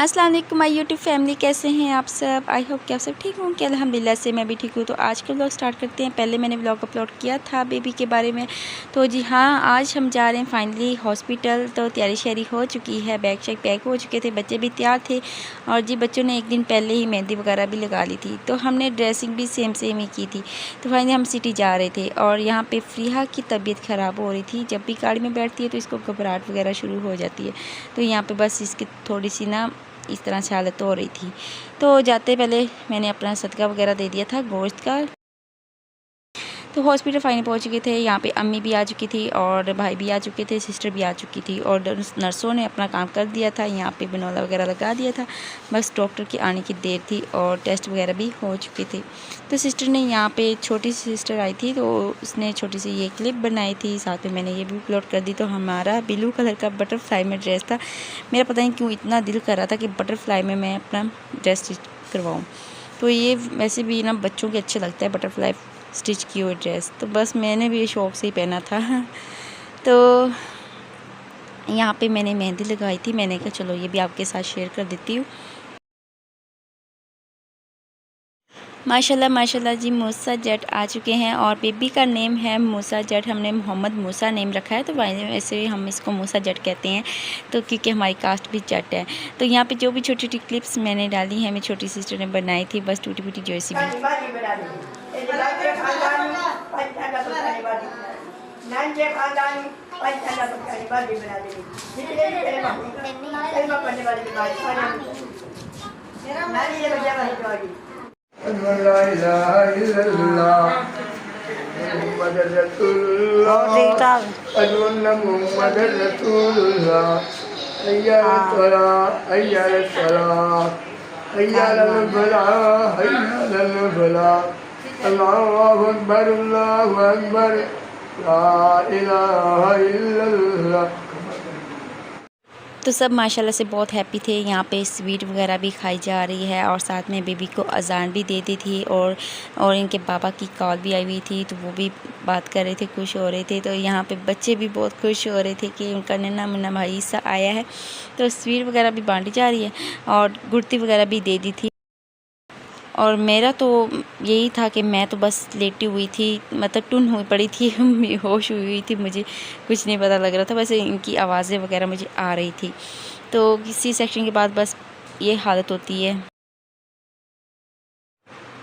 अस्सलाम वालेकुम my YouTube family, कैसे हैं आप सब। आई होप कि आप सब ठीक होंगे। अल्हम्दुलिल्लाह से मैं भी ठीक हूँ। तो आज का व्लॉग स्टार्ट करते हैं। पहले मैंने व्लॉग अपलोड किया था बेबी के बारे में। तो जी हाँ, आज हम जा रहे हैं फाइनली हॉस्पिटल। तो तैयारी शैयारी हो चुकी है, बैग शैग पैक हो चुके थे, बच्चे भी तैयार थे। और जी बच्चों ने एक दिन पहले ही मेहंदी वगैरह भी लगा ली थी, तो हमने ड्रेसिंग भी सेम ही की थी। तो फाइनली हम सिटी जा रहे थे। और यहाँ पर फ़रीहा की तबीयत ख़राब हो रही थी। जब भी गाड़ी में बैठती है तो इसको घबराहट वगैरह शुरू हो जाती है। तो यहाँ पर बस इसकी थोड़ी सी ना इस तरह से हालत हो रही थी। तो जाते पहले मैंने अपना सदका वगैरह दे दिया था गोश्त का। तो हॉस्पिटल फाइनली पहुंच चुके थे। यहाँ पे अम्मी भी आ चुकी थी और भाई भी आ चुके थे, सिस्टर भी आ चुकी थी। और नर्सों ने अपना काम कर दिया था, यहाँ पे बनोला वगैरह लगा दिया था। बस डॉक्टर के आने की देर थी और टेस्ट वगैरह भी हो चुके थे। तो सिस्टर ने यहाँ पे छोटी सी सिस्टर आई थी, तो उसने छोटी सी ये क्लिप बनाई थी, साथ में मैंने ये भी अपलोड कर दी। तो हमारा ब्लू कलर का बटरफ्लाई में ड्रेस था। मेरा पता नहीं क्यों इतना दिल कर रहा था कि बटरफ्लाई में मैं अपना ड्रेस स्टिच करवाऊँ। तो ये वैसे भी ना बच्चों के अच्छे लगता है बटरफ्लाई स्टिच की हुई ड्रेस, तो बस मैंने भी शौक से ही पहना था। तो यहाँ पे मैंने मेहंदी लगाई थी। मैंने कहा चलो ये भी आपके साथ शेयर कर देती हूँ। माशाल्लाह माशाल्लाह जी, मूसा जट आ चुके हैं और बेबी का नेम है मूसा जट। हमने मोहम्मद मूसा नेम रखा है, तो वैसे हम इसको मूसा जट कहते हैं, तो क्योंकि हमारी कास्ट भी जट है। तो यहाँ पे जो भी छोटी छोटी क्लिप्स मैंने डाली हैं, मेरी छोटी सिस्टर ने बनाई थी, बस टूटी फूटी जो सी भी। तो सब माशाल्लाह से बहुत हैप्पी थे। यहाँ पे स्वीट वगैरह भी खाई जा रही है और साथ में बेबी को अजान भी दे दी थी। और इनके पापा की कॉल भी आई हुई थी, तो वो भी बात कर रहे थे, खुश हो रहे थे। तो यहाँ पे बच्चे भी बहुत खुश हो रहे थे कि उनका नन्हा मुन्ना भाई सा आया है। तो स्वीट वगैरह भी बांटी जा रही है और गुड़ती वगैरह भी दे दी थी। और मेरा तो यही था कि मैं तो बस लेटी हुई थी, मतलब टुन हुई पड़ी थी, बेहोश हुई थी, मुझे कुछ नहीं पता लग रहा था। वैसे इनकी आवाज़ें वगैरह मुझे आ रही थी। तो किसी सेक्शन के बाद बस ये हालत होती है।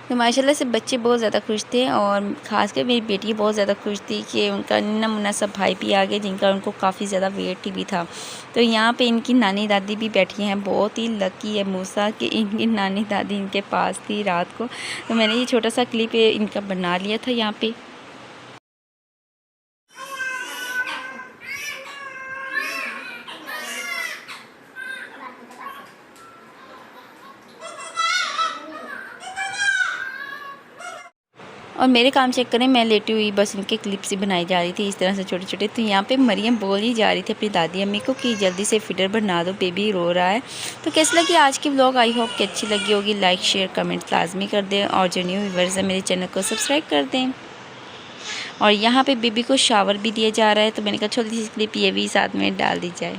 तो माशाल्लाह से बच्चे बहुत ज़्यादा खुश थे और ख़ासकर मेरी बेटी बहुत ज़्यादा खुश थी कि उनका नन्हा मुन्ना सब भाई भी आ गए, जिनका उनको काफ़ी ज़्यादा वेट भी था। तो यहाँ पे इनकी नानी दादी भी बैठी हैं। बहुत ही लकी है मूसा कि इनकी नानी दादी इनके पास थी रात को। तो मैंने ये छोटा सा क्लिप इनका बना लिया था यहाँ पे। और मेरे काम चेक करें, मैं लेटी हुई बस उनके क्लिप्स ही बनाई जा रही थी इस तरह से छोटे छोटे। तो यहाँ पे मरियम बोल ही जा रही थी अपनी दादी अम्मी को कि जल्दी से फिटर बना दो, बेबी रो रहा है। तो कैसी लगी आज की व्लॉग, आई होप कि अच्छी लगी होगी। लाइक शेयर कमेंट लाजमी कर दें और जो न्यू व्यूअर्स है मेरे चैनल को सब्सक्राइब कर दें। और यहाँ पर बेबी को शावर भी दिया जा रहा है, तो मैंने कहा छोटी सी क्लिप ये भी साथ में डाल दी जाए।